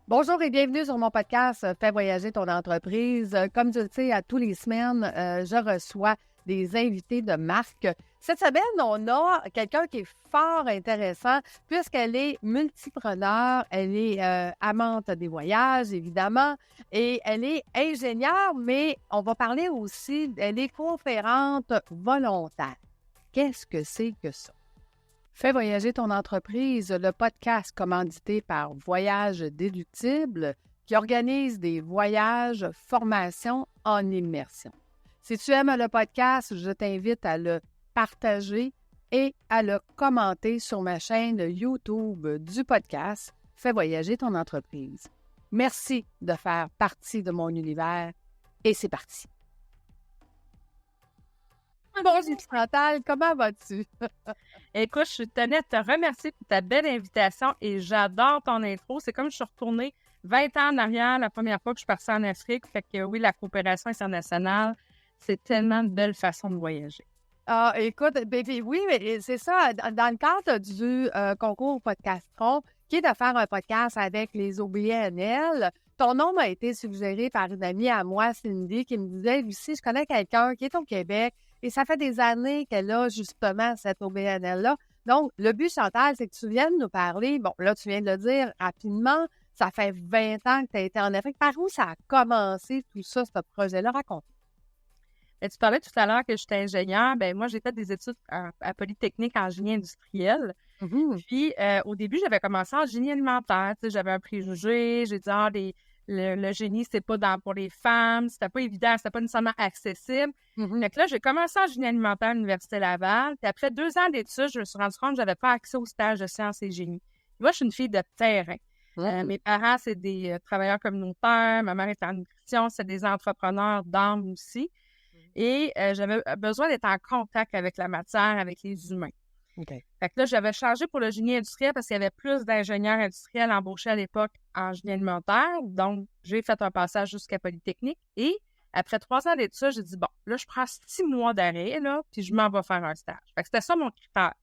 Bonjour et bienvenue sur mon podcast Fais voyager ton entreprise. Comme tu le sais, à tous les semaines, je reçois des invités de marque. Cette semaine, on a quelqu'un qui est fort intéressant puisqu'elle est multipreneur, elle est amante des voyages, évidemment, et elle est ingénieure, mais on va parler aussi, elle est conférente volontaire. Qu'est-ce que c'est que ça? Fais voyager ton entreprise, le podcast commandité par Voyage Déductible qui organise des voyages, formations en immersion. Si tu aimes le podcast, je t'invite à le partager et à le commenter sur ma chaîne YouTube du podcast Fais voyager ton entreprise. Merci de faire partie de mon univers et c'est parti. Bonjour Chantal, comment vas-tu? Écoute, je tenais à te remercier pour ta belle invitation et j'adore ton intro. C'est comme je suis retournée 20 ans en arrière, la première fois que je suis partie en Afrique. Fait que oui, la coopération internationale, c'est tellement une belle façon de voyager. Ah, écoute, oui, mais c'est ça. Dans le cadre du concours Podcastron, qui est de faire un podcast avec les OBNL, ton nom m'a été suggéré par une amie à moi, Cindy, qui me disait, Lucie, je connais quelqu'un qui est au Québec et ça fait des années qu'elle a justement cette OBNL-là. Donc, le but, Chantal, c'est que tu viennes nous parler. Bon, là, tu viens de le dire rapidement. Ça fait 20 ans que tu as été en Afrique. Par où ça a commencé tout ça, ce projet-là? Raconte. Et tu parlais tout à l'heure que j'étais ingénieure. Ben moi, j'ai fait des études à Polytechnique en génie industriel. Puis, au début, j'avais commencé en génie alimentaire. Tu sais, j'avais un préjugé. J'ai dit, le génie, c'est pas pour les femmes. C'était pas évident. C'était pas nécessairement accessible. Donc là, j'ai commencé en génie alimentaire à l'Université Laval. Puis après 2 ans d'études, je me suis rendu compte que j'avais pas accès au stage de sciences et génie. Moi, je suis une fille de terrain. Mes parents, c'est des travailleurs communautaires. Ma mère est en nutrition. C'est des entrepreneurs d'âme aussi. Et j'avais besoin d'être en contact avec la matière, avec les humains. Okay. Fait que là, j'avais changé pour le génie industriel parce qu'il y avait plus d'ingénieurs industriels embauchés à l'époque en génie alimentaire. Donc, j'ai fait un passage jusqu'à Polytechnique. Et après 3 ans d'études, j'ai dit, bon, là, je prends 6 mois d'arrêt, là, puis je m'en vais faire un stage. Fait que c'était ça mon critère.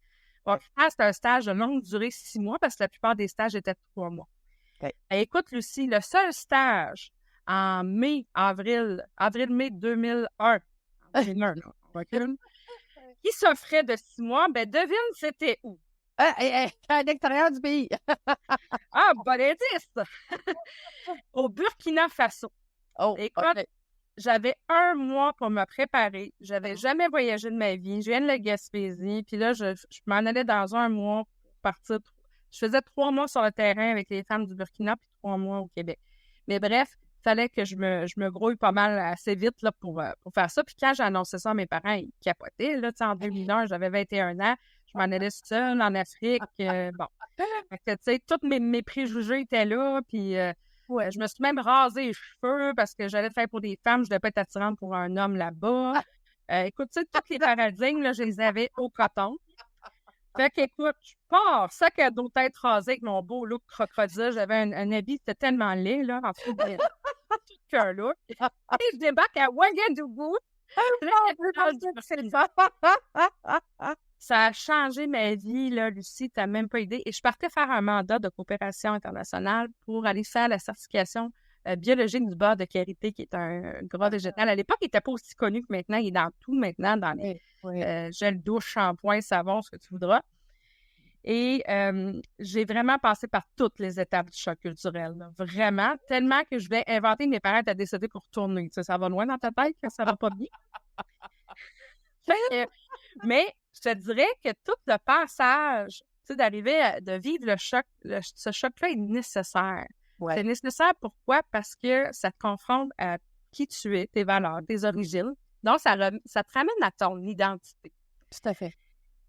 Mon critère, c'était un stage de longue durée, 6 mois, parce que la plupart des stages étaient de 3 mois. Okay. Écoute, Lucie, le seul stage en avril-mai 2001, qui s'offrait de 6 mois, ben devine, c'était où? À l'extérieur du pays. Ah, bon indice! Au Burkina Faso. Oh, écoute, okay. J'avais 1 mois pour me préparer. J'avais jamais voyagé de ma vie. Je viens de la Gaspésie. Puis là, je m'en allais dans 1 mois pour partir. Je faisais 3 mois sur le terrain avec les femmes du Burkina, puis 3 mois au Québec. Mais bref, il fallait que je me grouille pas mal assez vite là, pour faire ça. Puis quand j'ai annoncé ça à mes parents, ils capotaient. Là, en 2001, j'avais 21 ans. Je m'en allais seule en Afrique. Bon. Fait que, tous mes préjugés étaient là. Puis je me suis même rasé les cheveux parce que j'allais faire pour des femmes. Je ne devais pas être attirante pour un homme là-bas. Écoute, tous les paradigmes, là, je les avais au coton. Fait qu'écoute, je pars, sac à dos, tête rasée avec mon beau look crocodile. J'avais un habit, c'était tellement laid, là, en tout qu'un look. Et je débarque à Ouagadougou. Ça a changé ma vie, là, Lucie, t'as même pas idée. Et je partais faire un mandat de coopération internationale pour aller faire la certification biologique du beurre de karité, qui est un gras végétal. À l'époque, il n'était pas aussi connu que maintenant. Il est dans tout maintenant, dans les gel douche, shampoing, savon, ce que tu voudras. Et j'ai vraiment passé par toutes les étapes du choc culturel. Là. Vraiment, tellement que je vais inventer mes parents à décider pour tourner. Tu sais, ça va loin dans ta tête, que ça va pas bien. Mais je te dirais que tout le passage, tu sais, de vivre le choc, ce choc-là est nécessaire. Ouais. C'est nécessaire pourquoi? Parce que ça te confronte à qui tu es, tes valeurs, tes origines. Donc, ça te ramène à ton identité. Tout à fait.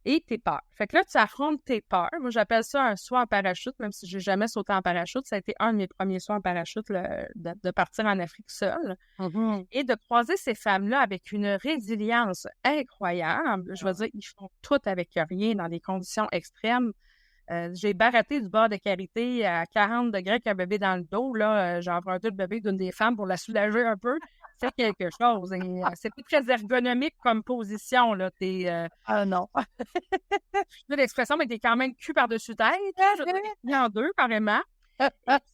Et tes peurs. Fait que là, tu affrontes tes peurs. Moi, j'appelle ça un saut en parachute, même si j'ai jamais sauté en parachute. Ça a été un de mes premiers sauts en parachute, de partir en Afrique seule. Et de croiser ces femmes-là avec une résilience incroyable. Je veux dire, ils font tout avec rien dans des conditions extrêmes. J'ai baratté du beurre de karité à 40 degrés avec un bébé dans le dos. J'ai emprunté le bébé d'une des femmes pour la soulager un peu. C'est quelque chose. Et, c'est pas très ergonomique comme position. Là. Non. L'expression, mais t'es quand même cul par-dessus tête. Il y en 2, carrément.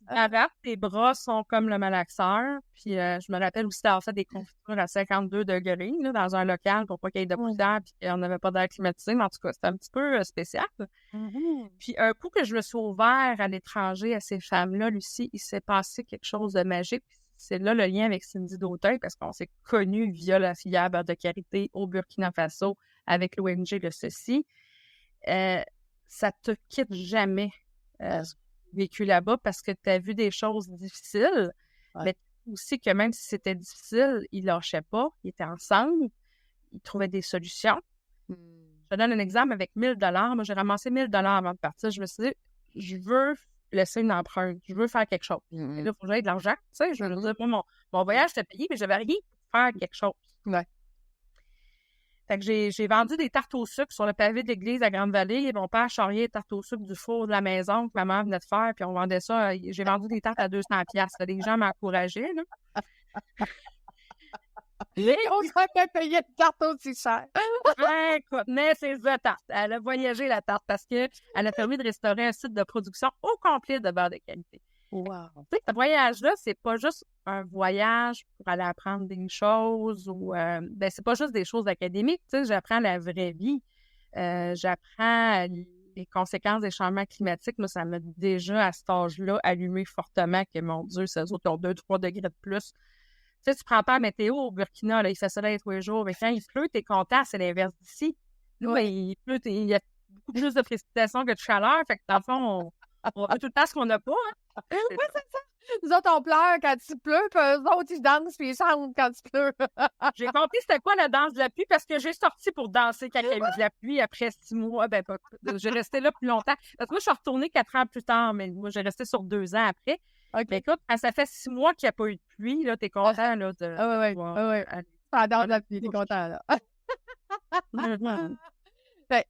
Avant, tes bras sont comme le malaxeur. Puis je me rappelle aussi d'avoir fait des confitures à 52 degrés là, dans un local pour pas qu'il y ait de poussière puis qu'on n'avait pas d'air climatisé. Mais en tout cas, c'était un petit peu spécial. Puis un coup que je me suis ouvert à l'étranger à ces femmes-là, Lucie, il s'est passé quelque chose de magique. Puis c'est là le lien avec Cindy Dautin parce qu'on s'est connus via la filière Beurre de Karité au Burkina Faso avec l'ONG Le Ceci. Ça te quitte jamais vécu là-bas parce que tu as vu des choses difficiles, mais aussi que même si c'était difficile, ils lâchaient pas, ils étaient ensemble, ils trouvaient des solutions. Je te donne un exemple avec 1 000 $. Moi, j'ai ramassé 1 000 $ avant de partir. Je me suis dit, je veux laisser une empreinte, je veux faire quelque chose. Et là, il faut que j'aie de l'argent. Tu sais, je veux dire, moi, mon voyage, j'étais payé, mais j'avais rien pour faire quelque chose. Ouais. Fait que j'ai vendu des tartes au sucre sur le pavé de l'église à Grande-Vallée. Et mon père charriait les tartes au sucre du four de la maison que ma mère venait de faire. Puis on vendait ça. J'ai vendu des tartes à 200 $. Les gens m'encourageaient, là. On serait pas payé de tarte aussi cher. Écoute, mais c'est The Tarte. Elle a voyagé, la tarte, parce qu'elle a permis de restaurer un site de production au complet de beurre de qualité. Wow. Tu sais, ce voyage-là, c'est pas juste un voyage pour aller apprendre des choses ou c'est pas juste des choses académiques. Tu sais, j'apprends la vraie vie. J'apprends les conséquences des changements climatiques. Moi, ça m'a déjà, à cet âge-là, allumé fortement que, mon Dieu, ces autres ont 2-3 degrés de plus. Tu sais, tu prends pas la météo au Burkina, là, il fait soleil tous les jours, mais quand il pleut, t'es content, c'est l'inverse d'ici. Nous, il pleut, il y a beaucoup plus de précipitations que de chaleur, fait que dans le fond, on veut tout le temps ce qu'on n'a pas. Hein? Oui, c'est ça. Nous autres, on pleure quand il pleut, puis eux autres, ils dansent, puis ils chantent quand il pleut. J'ai compris c'était quoi la danse de la pluie, parce que j'ai sorti pour danser quand il y a eu de la pluie après 6 mois. J'ai resté là plus longtemps. Parce que moi, je suis retournée 4 ans plus tard, mais moi, j'ai resté sur 2 ans après. Okay. Mais écoute, quand ça fait 6 mois qu'il n'y a pas eu de pluie, là, t'es content, là, de... oui. Ça danse de la pluie, t'es content, là.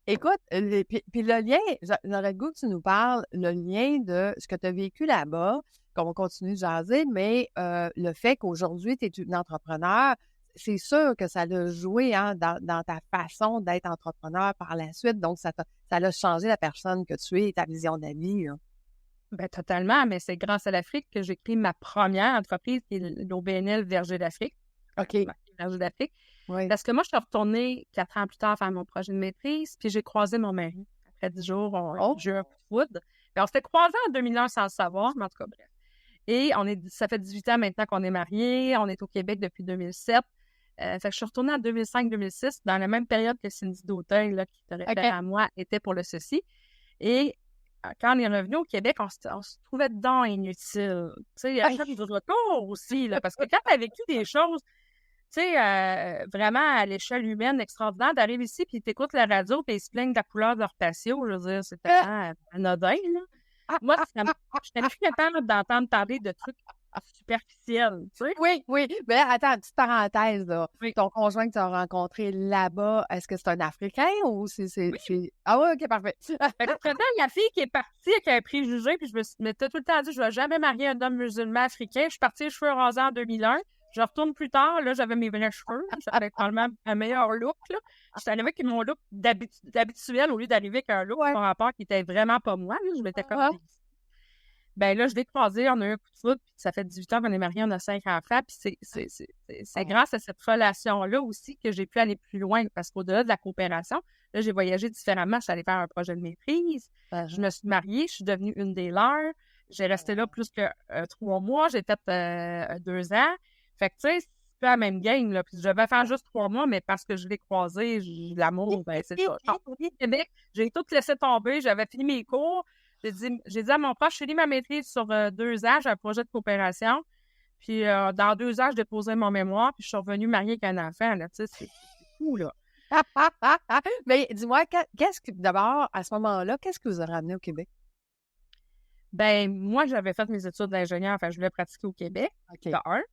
Écoute, puis le lien, j'aurais le goût que tu nous parles, le lien de ce que tu as vécu là-bas, qu'on va continuer de jaser, mais le fait qu'aujourd'hui, tu es une entrepreneur, c'est sûr que ça l'a joué dans ta façon d'être entrepreneur par la suite. Donc, ça l'a changé la personne que tu es et ta vision de la vie. Là. Ben, totalement, mais c'est grâce à l'Afrique que j'ai créé ma première entreprise, qui est l'OBNL Verger d'Afrique. OK. Verger d'Afrique. Oui. Parce que moi, je suis retournée 4 ans plus tard faire mon projet de maîtrise, puis j'ai croisé mon mari. Après 10 jours, j'ai eu un coup de foudre. Puis on s'était croisés en 2001 sans le savoir, mais en tout cas, bref. Et ça fait 18 ans maintenant qu'on est mariés. On est au Québec depuis 2007. Fait que je suis retournée en 2005-2006, dans la même période que Cindy Dautin, là, qui te réfère à moi, était pour le ceci. Et quand on est revenu au Québec, on se trouvait dedans inutile. Tu sais, à chaque retour aussi, là, parce que quand tu as vécu des choses, tu sais, vraiment à l'échelle humaine extraordinaire, d'arriver ici, puis t'écoutes la radio, puis ils se plaignent de la couleur de leur patio, je veux dire, c'est tellement anodin, là. Moi, je n'étais plus capable d'entendre parler de trucs superficiels, tu sais. Oui. Mais attends, petite parenthèse, là. Oui. Ton conjoint que tu as rencontré là-bas, est-ce que c'est un Africain ou c'est... Oui. Ah oui, OK, parfait. Entre-temps, la fille qui est partie avec un préjugé, puis je m'étais tout le temps dit, je ne vais jamais marier un homme musulman africain. Je suis partie les cheveux rasés en 2001. Je retourne plus tard, là, j'avais mes vrais cheveux. J'avais probablement un meilleur look, là. J'étais arrivée avec mon look d'habituel au lieu d'arriver avec un look par rapport qui était vraiment pas moi, là. Je m'étais comme... Ben là, je l'ai croisé, on a eu un coup de foudre, puis ça fait 18 ans qu'on est mariés, on a 5 enfants, puis c'est grâce à cette relation-là aussi que j'ai pu aller plus loin, parce qu'au-delà de la coopération, là, j'ai voyagé différemment, je suis allée faire un projet de maîtrise, je me suis mariée, je suis devenue une des leurs, j'ai resté là plus que 3 mois, j'ai fait 2 ans, fait que tu sais, c'est pas la même game, là, puis je devais faire juste 3 mois, mais parce que je l'ai croisé, l'amour, ben c'est ça. Au Québec, j'ai tout laissé tomber, j'avais fini mes cours. J'ai dit à mon père, je finis ma maîtrise sur 2 ans, j'ai un projet de coopération. Puis dans 2 ans, je déposais mon mémoire, puis je suis revenue mariée avec un enfant. Là, tu sais, c'est fou, là. Mais dis-moi, d'abord, à ce moment-là, qu'est-ce que vous avez ramené au Québec? Ben, moi, j'avais fait mes études d'ingénieur, enfin, je voulais pratiquer au Québec, de un.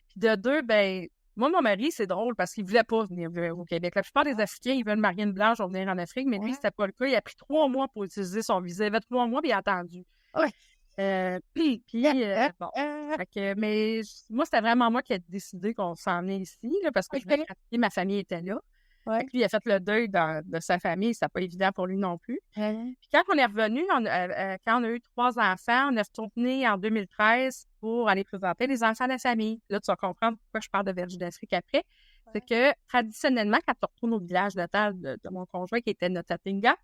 Puis de 2, ben, moi, mon mari, c'est drôle parce qu'il voulait pas venir au Québec. La plupart des Africains, ils veulent marier une blanche ou venir en Afrique, mais lui, c'était pas le cas. Il a pris 3 mois pour utiliser son visa. Il avait 3 mois, puis il a attendu. Oui. Bon. Mais moi, c'était vraiment moi qui ai décidé qu'on s'en venait ici, là, parce que je voulais pratiquer, ma famille était là. Ouais. Lui, il a fait le deuil de sa famille. C'était pas évident pour lui non plus. Puis quand on est revenu, quand on a eu 3 enfants, on est retourné en 2013 pour aller présenter les enfants de la famille. Là, tu vas comprendre pourquoi je parle de Verger d'Afrique après. C'est que, traditionnellement, quand tu retournes au village natal de mon conjoint, qui était Notatinga,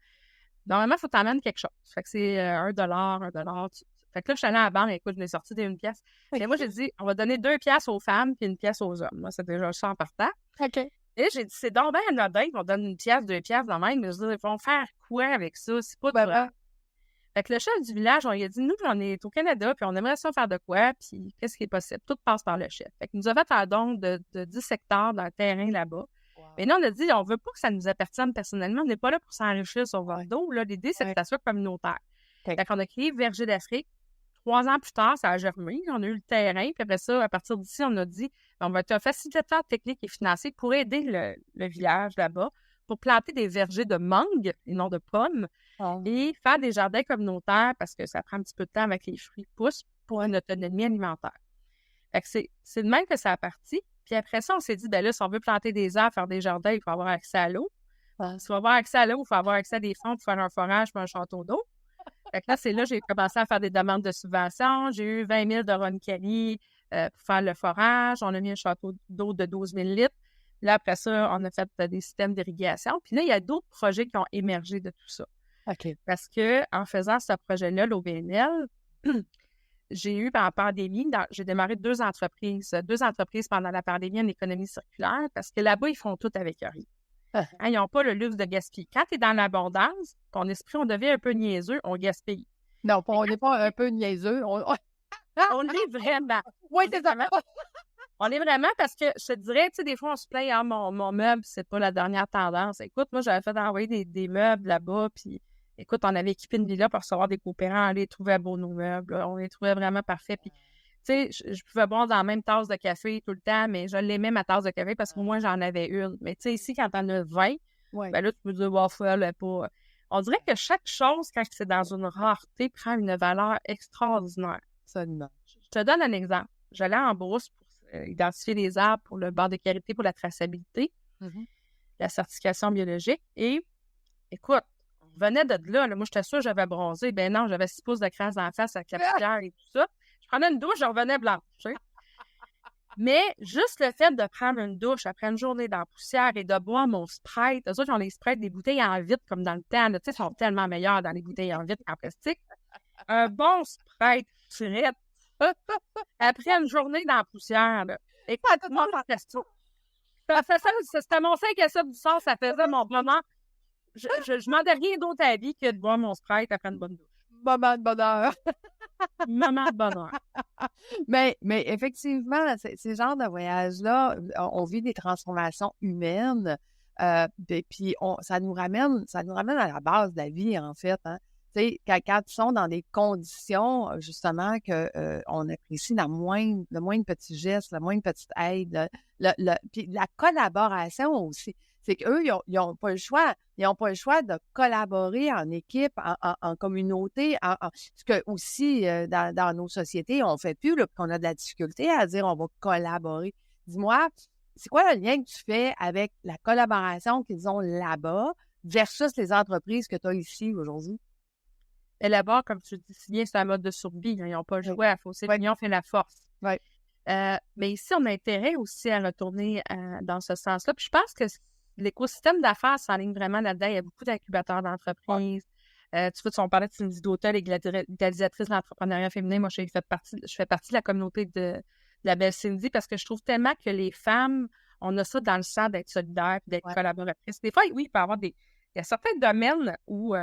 normalement, il faut t'emmener quelque chose. Fait que c'est $1, $1. Fait que là, je suis allée à la banque, écoute, je l'ai sorti d'une pièce. Et moi, j'ai dit, on va donner 2 pièces aux femmes puis 1 pièce aux hommes. Moi, c'est déjà ça en partant. OK. Et j'ai dit, c'est donc bien anodin, on donne 1 pièce, 2 pièces dans même. Mais je dis, ils vont faire quoi avec ça? C'est pas de vrai. Fait que le chef du village, on lui a dit, nous, on est au Canada, puis on aimerait ça faire de quoi, puis qu'est-ce qui est possible? Tout passe par le chef. Fait qu'il nous a fait un don de 10 hectares dans le terrain là-bas. Wow. Mais là, on a dit, on veut pas que ça nous appartienne personnellement. On n'est pas là pour s'enrichir sur votre dos. Là, l'idée, c'est que ça soit communautaire. Fait qu'on a créé Verger d'Afrique. 3 ans plus tard, ça a germé. On a eu le terrain. Puis après ça, à partir d'ici, on a dit, on va être un facilitateur technique et financier pour aider le village là-bas, pour planter des vergers de mangue et non de pommes, et faire des jardins communautaires parce que ça prend un petit peu de temps avec les fruits qui poussent pour une autonomie alimentaire. Fait que c'est de même que ça a parti. Puis après ça, on s'est dit, ben là, si on veut planter des arbres, faire des jardins, il faut avoir accès à l'eau. Si on veut avoir accès à l'eau, il faut avoir accès à des fonds pour faire un forage pour un château d'eau. Fait que là, c'est là que j'ai commencé à faire des demandes de subventions. J'ai eu 20 000 de Ron Kelly pour faire le forage. On a mis un château d'eau de 12 000 litres. Là, après ça, on a fait des systèmes d'irrigation. Puis là, il y a d'autres projets qui ont émergé de tout ça. OK. Parce que en faisant ce projet-là, l'OBNL, j'ai eu, pendant la pandémie, j'ai démarré 2 entreprises pendant la pandémie en économie circulaire, parce que là-bas, ils font tout avec rien. Ils n'ont pas le luxe de gaspiller. Quand tu es dans l'abondance, ton esprit, on devient un peu niaiseux, on gaspille. Non, on n'est pas un peu niaiseux. On est vraiment. Oui, c'est ça. On est vraiment, parce que je te dirais, tu sais, des fois, on se plaint, mon meuble, c'est pas la dernière tendance. Écoute, moi, j'avais fait envoyer des meubles là-bas, puis écoute, on avait équipé une villa pour recevoir des coopérants, on les trouvait beaux, nos meubles, là. On les trouvait vraiment parfaits. Puis, tu sais, je pouvais boire dans la même tasse de café tout le temps, mais je l'aimais, ma tasse de café, parce qu'au moins, j'en avais une. Mais tu sais, ici, quand t'en as 20, ben là, tu peux dire, wow, elle pas. On dirait que chaque chose, quand c'est dans une rareté, prend une valeur extraordinaire. Absolument. Je te donne un exemple. J'allais en brousse pour identifier les arbres pour le banc de carité, pour la traçabilité, la certification biologique. Et, écoute, on venait de là. Moi, j'étais sûre que j'avais bronzé. Ben non, j'avais 6 pouces de crasse dans la face avec la poussière et tout ça. Je prenais une douche, je revenais blanche. Tu sais. Mais juste le fait de prendre une douche après une journée dans la poussière et de boire mon Sprite, eux autres, ils ont les Sprites, des bouteilles en vitre comme dans le temps. Tu sais, sont tellement meilleurs dans les bouteilles en vitre qu'en plastique. Un bon Sprite frette après une journée dans la poussière. Là. Écoute, moi, c'était mon 5 à 7 du soir, ça faisait mon bonheur. Je m'en ai rien d'autre à la vie que de boire mon Sprite après une bonne douche. Moment de bonheur. Moment de bonheur. Mais effectivement, ces genres de voyages-là, on vit des transformations humaines, et puis ça nous ramène à la base de la vie, en fait. Hein. Tu sais, quand ils sont dans des conditions, justement, on apprécie le moindre petit geste, la moindre petite aide, puis la collaboration aussi. C'est qu'eux, ils n'ont pas le choix. Ils n'ont pas le choix de collaborer en équipe, en communauté, ce que aussi, dans nos sociétés, on ne fait plus, là, qu'on a de la difficulté à dire on va collaborer. Dis-moi, c'est quoi le lien que tu fais avec la collaboration qu'ils ont là-bas versus les entreprises que tu as ici aujourd'hui? Et là-bas, comme tu dis si bien, c'est un mode de survie. Ils n'ont pas le choix. Il faut aussi l'union fait la force. Oui. Mais ici, on a intérêt aussi à retourner dans ce sens-là. Puis je pense que l'écosystème d'affaires s'enligne vraiment là-dedans. Il y a beaucoup d'incubateurs d'entreprises. Tu vois, on parlait de Cindy Dautel, égalisatrice de l'entrepreneuriat féminin. Moi, je fais partie de la communauté de la belle Cindy parce que je trouve tellement que les femmes, on a ça dans le sang d'être solidaires et d'être collaboratrices. Des fois, oui, il peut y avoir il y a certains domaines où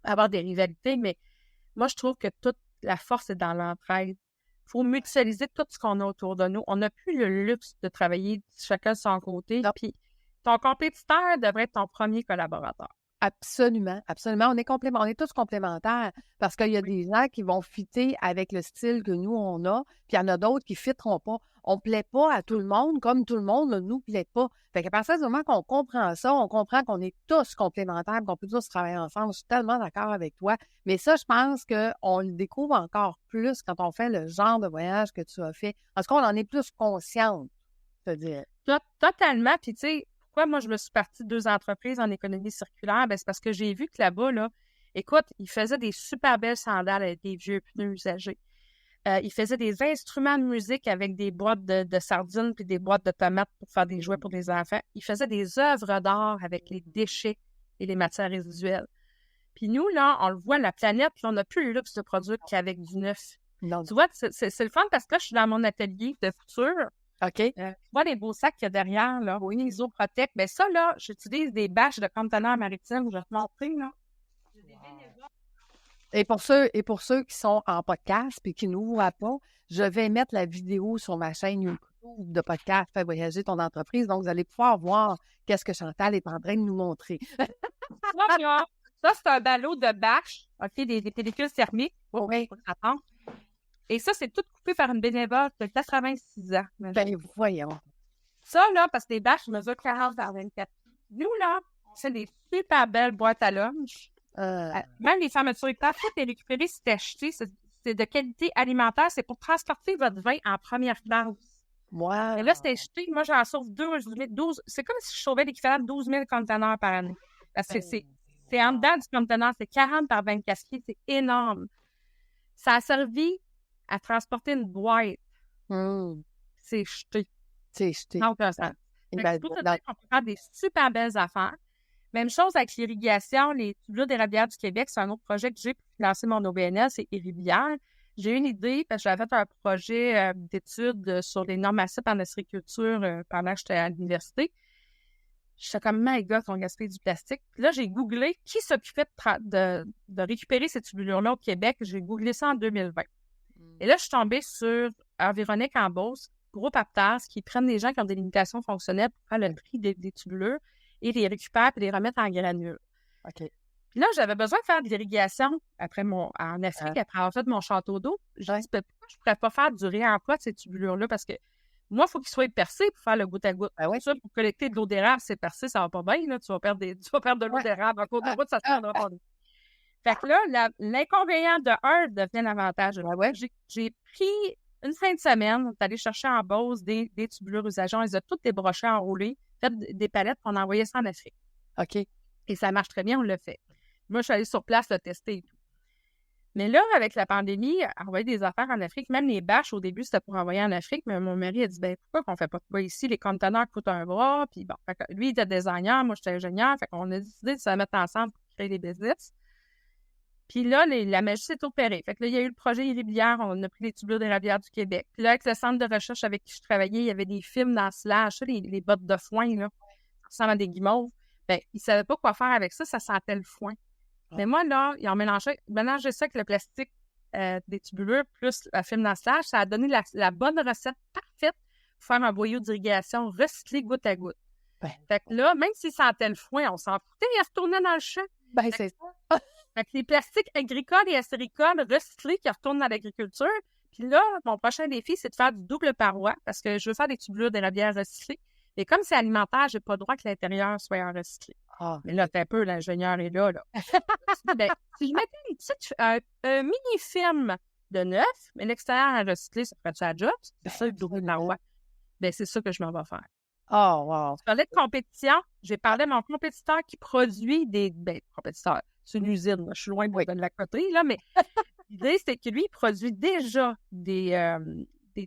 avoir des rivalités, mais moi, je trouve que toute la force est dans l'entraide. Il faut mutualiser tout ce qu'on a autour de nous. On n'a plus le luxe de travailler chacun de son côté. Puis ton compétiteur devrait être ton premier collaborateur. Absolument, absolument. On est tous complémentaires parce qu'il y a des gens qui vont fitter avec le style que nous, on a, puis il y en a d'autres qui ne fitteront pas. On ne plaît pas à tout le monde comme tout le monde ne nous plaît pas. Fait qu'à partir du moment qu'on comprend ça, on comprend qu'on est tous complémentaires, qu'on peut tous travailler ensemble. Je suis tellement d'accord avec toi. Mais ça, je pense qu'on le découvre encore plus quand on fait le genre de voyage que tu as fait. En tout cas, on en est plus consciente, je te dirais. Totalement. Puis tu sais, pourquoi moi je me suis partie de 2 entreprises en économie circulaire? Ben, c'est parce que j'ai vu que là-bas, là, écoute, ils faisaient des super belles sandales avec des vieux pneus usagés. Ils faisaient des instruments de musique avec des boîtes de sardines puis des boîtes de tomates pour faire des jouets pour les enfants. Ils faisaient des œuvres d'art avec les déchets et les matières résiduelles. Puis nous, là, on le voit, la planète, là, on n'a plus le luxe de produire qu'avec du neuf. Non. Tu vois, c'est le fun parce que là, je suis dans mon atelier de couture. OK. Tu vois les beaux sacs qu'il y a derrière, là, oui, Isoprotec. Bien ça, là, j'utilise des bâches de conteneurs maritimes. Je vais te montrer, là. J'ai des bénévoles. Et pour ceux qui sont en podcast et qui ne nous voient pas, je vais mettre la vidéo sur ma chaîne YouTube de podcast Fais voyager ton entreprise. Donc, vous allez pouvoir voir qu'est-ce que Chantal est en train de nous montrer. Ça, c'est un ballot de bâche, OK, des pellicules thermiques. Oui. Attends. Et ça, c'est tout coupé par une bénévole de 86 ans. Ben, voyons. Ça, là, parce que les bâches mesurent 40 par 24. Nous, là, c'est des super belles boîtes à lunch. Même les fermetures éclairs, tout est récupéré, c'est acheté, c'est de qualité alimentaire, c'est pour transporter votre vin en première classe. Wow. Et là, c'est acheté, moi, j'en sauve 12, c'est comme si je sauvais l'équivalent de 12 000 conteneurs par année. Parce que c'est en dedans du conteneur, c'est 40 par 24 pieds, c'est énorme. Ça a servi à transporter une boîte. C'est jeté. C'est jeté. Non, aucun sens. Pour te dire qu'on peut faire des super belles affaires. Même chose avec l'irrigation, les tubulures d'érablière du Québec, c'est un autre projet que j'ai pour financer mon OBNL, c'est Iribière. J'ai une idée parce que j'avais fait un projet d'études sur les normes acides en acériculture pendant que j'étais à l'université. J'étais comme, my God, on gaspille du plastique. Puis là, j'ai googlé qui s'occupait de récupérer ces tubulures-là au Québec. J'ai googlé ça en 2020. Et là, je suis tombée sur Environique en Beauce, groupe Aptas, qui prennent des gens qui ont des limitations fonctionnelles pour faire le tri des tubulures et les récupèrent et les remettre en granules. OK. Puis là, j'avais besoin de faire de l'irrigation en Afrique, après avoir fait mon château d'eau. Je me dis, pourquoi je ne pourrais pas faire du réemploi de ces tubulures-là? Parce que moi, il faut qu'ils soient percés pour faire le goutte à goutte. Ça, pour collecter de l'eau d'érable, c'est percé, ça va pas bien. Là. Tu vas perdre de l'eau d'érable. En cours de route, ça ne se prendra pas. Fait que là, l'inconvénient de un devient l'avantage. J'ai pris une fin de semaine, on est allé chercher en Beauce des tubulures usagées. On les a toutes débrochées, enroulées, fait des palettes, puis on a envoyé ça en Afrique. OK. Et ça marche très bien, on l'a fait. Moi, je suis allée sur place le tester et tout. Mais là, avec la pandémie, envoyer des affaires en Afrique, même les bâches, au début, c'était pour envoyer en Afrique, mais mon mari a dit, pourquoi qu'on fait pas de quoi ici? Les conteneurs coûtent un bras, puis bon, fait que lui, il était designer, moi, j'étais ingénieur, fait qu'on a décidé de se mettre ensemble pour créer des business. Puis là, la magie s'est opérée. Fait que là, il y a eu le projet Iribière, on a pris les tubulures d'érablière du Québec. Puis là, avec le centre de recherche avec qui je travaillais, il y avait des films d'ensilage, les bottes de foin, là, qui ressemblent à des guimauves. Ils ne savaient pas quoi faire avec ça, ça sentait le foin. Mais moi, là, ils ont mélangé ça avec le plastique des tubulures plus la film d'ensilage. Ça a donné la bonne recette parfaite pour faire un boyau d'irrigation recyclé goutte à goutte. Fait que là, même s'ils sentaient le foin, on s'en foutait, ils retournaient dans le champ. C'est ça. Fait que les plastiques agricoles et acéricoles recyclés qui retournent dans l'agriculture. Puis là, mon prochain défi, c'est de faire du double paroi parce que je veux faire des tubulures d'érablière recyclées. Et comme c'est alimentaire, j'ai pas le droit que l'intérieur soit en recyclé. Mais là, t'es un peu, l'ingénieur est là. Si je mettais un mini-film de neuf, mais l'extérieur en recyclé, ça ferait-tu la job? C'est ça, le double paroi. C'est ça que je m'en vais faire. Oh, wow. Tu parlais de compétition. J'ai parlé de mon compétiteur qui produit compétiteur. C'est une usine. Là. Je suis loin de la coterie, là, mais l'idée, c'est que lui, il produit déjà des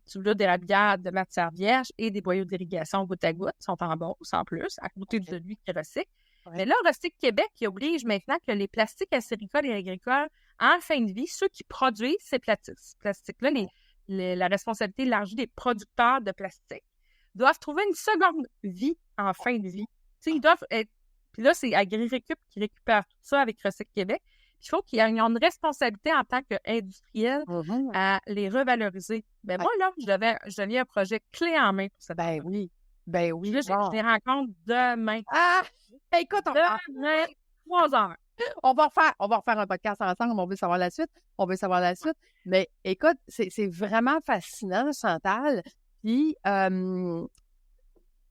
tubulures d'érablière de matière vierge et des boyaux d'irrigation goutte à goutte. Ils sont en Beauce, en plus, à côté de lui qui recycle. Mais là, Recycle Québec, qui oblige maintenant que les plastiques acéricoles et agricoles, en fin de vie, ceux qui produisent ces plastiques-là, la responsabilité élargie des producteurs de plastique, doivent trouver une seconde vie en fin de vie. T'sais, ils doivent être... Puis là, c'est AgriRécup qui récupère tout ça avec Recycle Québec. Il faut qu'ils aient une responsabilité en tant qu'industriel à les revaloriser. Moi, là, je deviens un projet clé en main pour ça. Oui. Là, je les rencontre demain. Écoute, demain, 3 heures. On va refaire un podcast ensemble, on veut savoir la suite. Mais écoute, c'est vraiment fascinant, Chantal. Puis,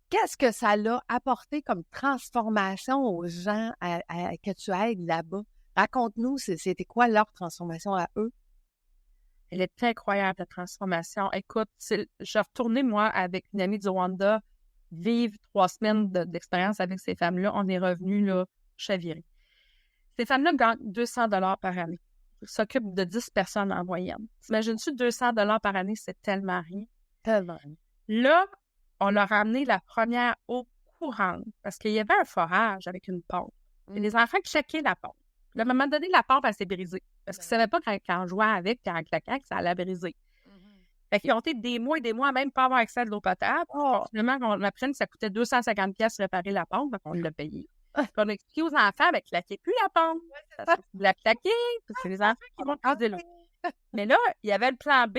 qu'est-ce que ça l'a apporté comme transformation aux gens que tu aides là-bas? Raconte-nous, c'était quoi leur transformation à eux? Elle est incroyable, la transformation. Écoute, je suis retournée, moi, avec une amie du Rwanda vivre 3 semaines d'expérience avec ces femmes-là, on est revenu là, chavirés. Ces femmes-là gagnent 200 $ par année. Ils s'occupent de 10 personnes en moyenne. T'imagines-tu 200 $ par année, c'est tellement rien. Tellement. Là, on leur a amené la première eau courante parce qu'il y avait un forage avec une pompe. Et les enfants checkeraient la pompe. Puis, à un moment donné, la pompe, elle s'est brisée. Parce qu'ils ne savaient pas quand on jouait avec, quand on claquait, que ça allait briser. Fait qu'ils ont été des mois et des mois à même pas avoir accès à de l'eau potable. Finalement, on apprenne que ça coûtait 250 $ réparer la pompe, donc on l'a payé. Puis on a expliqué aux enfants, ben, claquez plus la pompe. Ça se la claquer, parce que c'est les enfants qui vont puiser l'eau. Mais là, il y avait le plan B,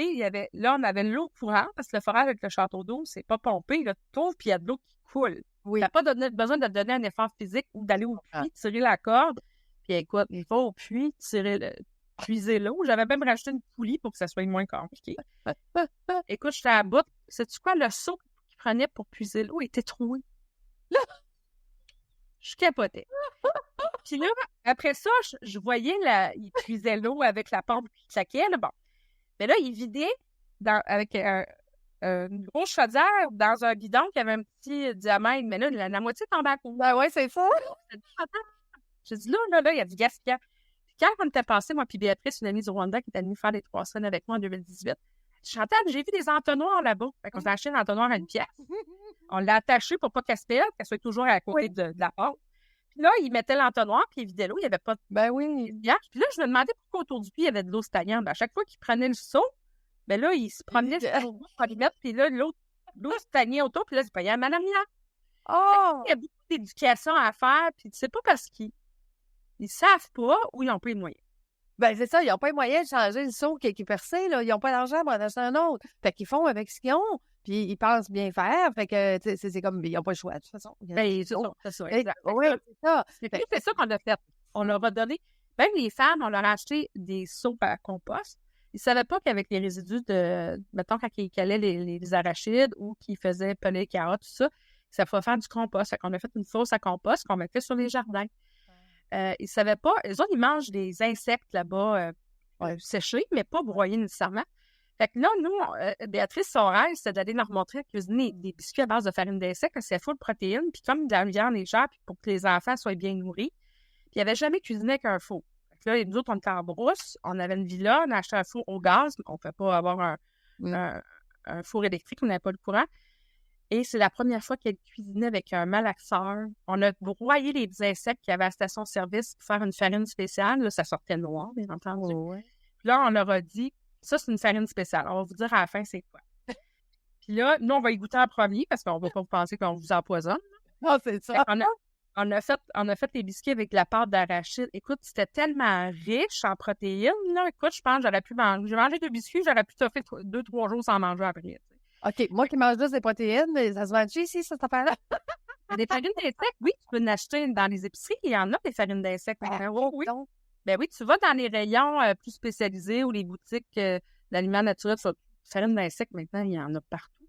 là, on avait l'eau courante, parce que le forage avec le château d'eau, c'est pas pompé, là, tu t'ouvres, puis il y a de l'eau qui coule. Oui. Tu n'as pas besoin de donner un effort physique ou d'aller au puits, tirer la corde. Puis écoute, il faut au puits, puiser l'eau. J'avais même racheté une poulie pour que ça soit moins compliqué. Écoute, j'étais à bout. Sais-tu quoi? Le seau qu'il prenait pour puiser l'eau était troué. Là, je capotais. Puis là, après ça, je voyais, il puisait l'eau avec la pompe qui claquait. Là, bon. Mais là, il vidait avec une grosse chaudière dans un bidon qui avait un petit diamètre. Mais là, la moitié tombait à côté. Ben ouais, c'est ça. J'ai dit, là, il y a du gaspillage. Puis quand on était passé, moi puis Béatrice, une amie du Rwanda qui était venue faire les 3 semaines avec moi en 2018, Chantal, j'ai vu des entonnoirs là-bas. Fait qu'on s'est acheté un entonnoir à 1 pièce. On l'a attaché pour pas qu'elle se perde, qu'elle soit toujours à côté de la porte. Puis là, il mettait l'entonnoir, puis il vidait l'eau. Il n'y avait pas de gaspillage. Puis là, je me demandais pourquoi autour du puits, il y avait de l'eau stagnante. À chaque fois qu'il prenait le seau, ben là, il se promenait sur le bout pour lui mettre, puis là, l'eau stagnait autour, puis là, il payait à madame Lia. Il y a beaucoup d'éducation à faire, puis c'est pas parce qu'ils savent pas ou ils n'ont pas les moyens. Ben, c'est ça, ils n'ont pas les moyens de changer le seau qui est percé, là. Ils n'ont pas d'argent pour en acheter un autre. Fait qu'ils font avec ce qu'ils ont, puis ils pensent bien faire. Fait que, tu sais, c'est comme, ils n'ont pas le choix, de toute façon. Ben, c'est ça, exact. Oui, c'est ça. C'est ça qu'on a fait. On leur a donné, même les femmes, on leur a acheté des seaux à compost. Ils ne savaient pas qu'avec les résidus mettons, quand ils calaient les arachides ou qu'ils faisaient peler les carottes, tout ça pouvait faire du compost. Fait qu'on a fait une fosse à compost qu'on mettait sur les jardins. Ils ne savaient pas. Eux autres, ils mangent des insectes là-bas séchés, mais pas broyés nécessairement. Fait que là, nous, Béatrice, son rêve, c'était d'aller leur montrer à cuisiner des biscuits à base de farine d'insectes, parce que c'est full de protéines, puis comme de la viande légère, puis pour que les enfants soient bien nourris. Puis ils n'avaient jamais cuisiné avec un four. Fait que là, nous autres, on était en brousse, on avait une villa, on a acheté un four au gaz, on ne peut pas avoir un four électrique, on n'avait pas le courant. Et c'est la première fois qu'elle cuisinait avec un malaxeur. On a broyé les insectes qu'il y avait à la station-service pour faire une farine spéciale. Là, ça sortait noir, bien entendu. Puis là, on leur a dit, ça, c'est une farine spéciale. On va vous dire à la fin, c'est quoi. Puis là, nous, on va y goûter en premier parce qu'on ne va pas vous penser qu'on vous empoisonne. Non, c'est ça. On a fait les biscuits avec de la pâte d'arachide. Écoute, c'était tellement riche en protéines. Là. Écoute, je pense que j'aurais pu manger. J'ai mangé 2 biscuits, j'aurais pu toffer 2-3 jours sans manger après. OK, moi qui mange juste des protéines, mais ça se vend-tu ici, cette affaire-là? Des farines d'insectes, oui, tu peux en acheter dans les épiceries. Il y en a des farines d'insectes. Oui. Ben oui, tu vas dans les rayons plus spécialisés ou les boutiques d'aliments naturels. Farines d'insectes, maintenant, il y en a partout.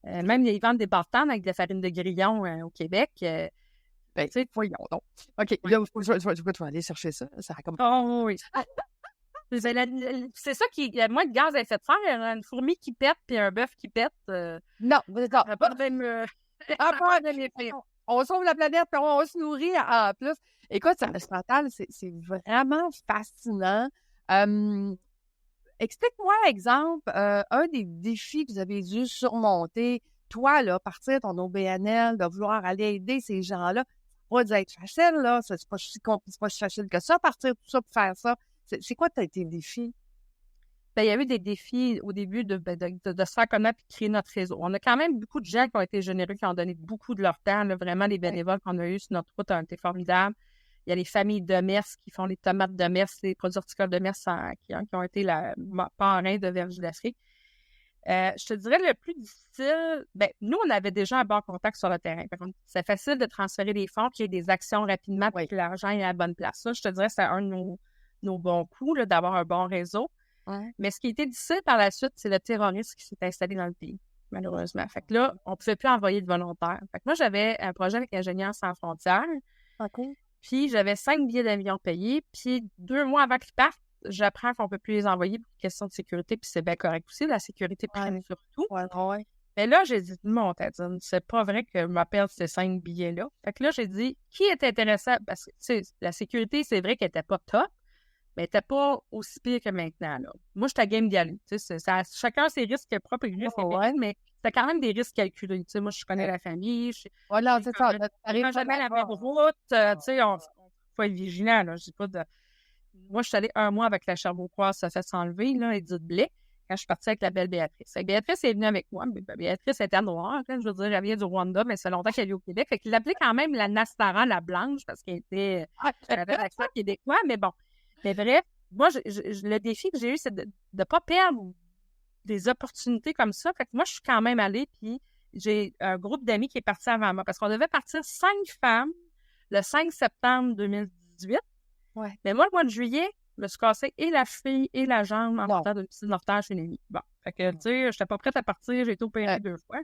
Même, ils vendent des bartanes avec de la farine de grillon au Québec. Ben, tu sais, voyons donc. OK, là, je vais aller chercher ça. Ça raconte. Oh oui. C'est ça qui a moins de gaz à effet de serre. Une fourmi qui pète puis un bœuf qui pète. Non, c'est ça. Pas de même. On sauve la planète et on se nourrit en plus. Écoute, Chantal, c'est vraiment fascinant. Explique-moi, exemple, un des défis que vous avez dû surmonter, toi, là, partir de ton OBNL, de vouloir aller aider ces gens-là. Ça va être facile, là. C'est pas si facile que ça, partir tout ça pour faire ça. C'est quoi tes défis? Ben, il y a eu des défis au début de se faire connaître et de créer notre réseau. On a quand même beaucoup de gens qui ont été généreux, qui ont donné beaucoup de leur temps. Là, vraiment, les bénévoles qu'on a eus sur notre route ont été formidables. Il y a les familles de Mers qui font les tomates de Mers, les produits horticoles de Mers qui ont été la parrain de Verge d'Afrique. Je te dirais le plus difficile, nous, on avait déjà un bon contact sur le terrain. C'est facile de transférer les fonds, qu'il y ait des actions rapidement pour que l'argent est à la bonne place. Ça, je te dirais, c'est un de nos bons coups, là, d'avoir un bon réseau. Ouais. Mais ce qui a été difficile par la suite, c'est le terrorisme qui s'est installé dans le pays, malheureusement. Fait que là, on ne pouvait plus envoyer de volontaires. Fait que moi, j'avais un projet avec Ingénieurs sans frontières. OK. Puis, j'avais 5 billets d'avion payés. Puis, 2 mois avant qu'ils partent, j'apprends qu'on ne peut plus les envoyer pour question de sécurité. Puis, c'est bien correct aussi. La sécurité prime surtout. Ouais. Mais là, j'ai dit, mon Tadine, c'est pas vrai que je vais perdre ces 5 billets-là. Fait que là, j'ai dit, qui est intéressant? Parce que, tu sais, la sécurité, c'est vrai qu'elle était pas top, mais elle était pas aussi pire que maintenant, là. Moi, j'étais à game d'y aller. Tu sais, chacun ses risques propres et risques, mais c'était quand même des risques calculés. Tu sais, moi, je connais la famille. Voilà, c'est ça. Quand jamais la même route, tu sais, faut être vigilant, là. Je dis pas de... Moi, je suis allée 1 mois avec la Charbonneau, ça fait s'enlever, là, et du blé, quand je suis partie avec la belle Béatrice. Béatrice est venue avec moi, mais Béatrice était noire, là, je veux dire, elle vient du Rwanda, mais ça fait longtemps qu'elle est au Québec. Fait qu'il l'appelait quand même la Nastara, la blanche, parce qu'elle était, elle avait l'accent québécois, mais bon. Mais bref, moi, le défi que j'ai eu, c'est de ne pas perdre des opportunités comme ça. Fait que moi, je suis quand même allée, puis j'ai un groupe d'amis qui est parti avant moi, parce qu'on devait partir 5 femmes le 5 septembre 2018. Ouais. Mais moi, le mois de juillet, je me suis cassé et la cheville et la jambe en partant d'une petite mortage chez Némi. Bon, fait que, tu sais, je n'étais pas prête à partir, j'ai été opérée 2 fois.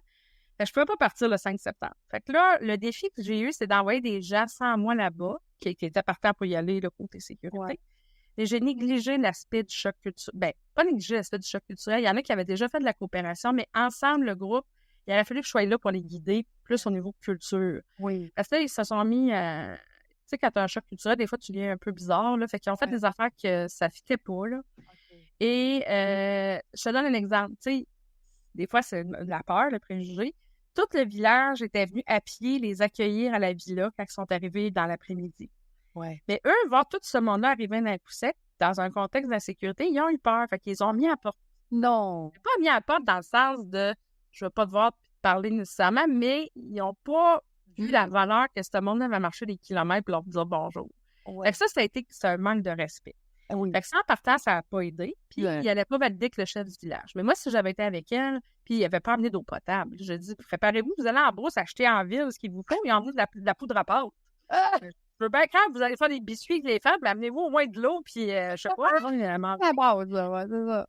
Fait que je ne pouvais pas partir le 5 septembre. Fait que là, le défi que j'ai eu, c'est d'envoyer des gens sans moi là-bas, qui étaient partants pour y aller, le côté sécurité. Ouais. Et j'ai négligé l'aspect du choc culturel. Ben, pas négligé l'aspect du choc culturel. Il y en a qui avaient déjà fait de la coopération, mais ensemble, le groupe, il aurait fallu que je sois là pour les guider, plus au niveau culture. Oui. Parce que là, ils se sont mis à... Tu sais, quand tu as un choc culturel, des fois, tu viens un peu bizarre, là. Fait qu'ils ont fait des affaires que ça fitait pas, là. Okay. Et je te donne un exemple. Tu sais, des fois, c'est de la peur, le préjugé. Tout le village était venu à pied les accueillir à la villa quand ils sont arrivés dans l'après-midi. Ouais. Mais eux, voir tout ce monde-là arriver d'un coup sec, dans un contexte d'insécurité, ils ont eu peur. Fait qu'ils ont mis à porte. Non. Ils n'ont pas mis à porte dans le sens de je ne veux pas te voir parler nécessairement, mais ils n'ont pas vu la valeur que ce monde-là va marcher des kilomètres pour leur dire bonjour. Ouais. Fait que ça a été un manque de respect. Oui. Fait que ça, en partant, ça n'a pas aidé. Puis, il n'allait pas valider que le chef du village. Mais moi, si j'avais été avec elle, puis il n'avait pas amené d'eau potable, je dis, préparez-vous, vous allez en brousse acheter en ville ce qu'il vous faut, et en vous de la poudre à pâte. Je veux bien, quand vous allez faire des biscuits avec les femmes, amenez-vous au moins de l'eau, puis je sais pas. C'est ça.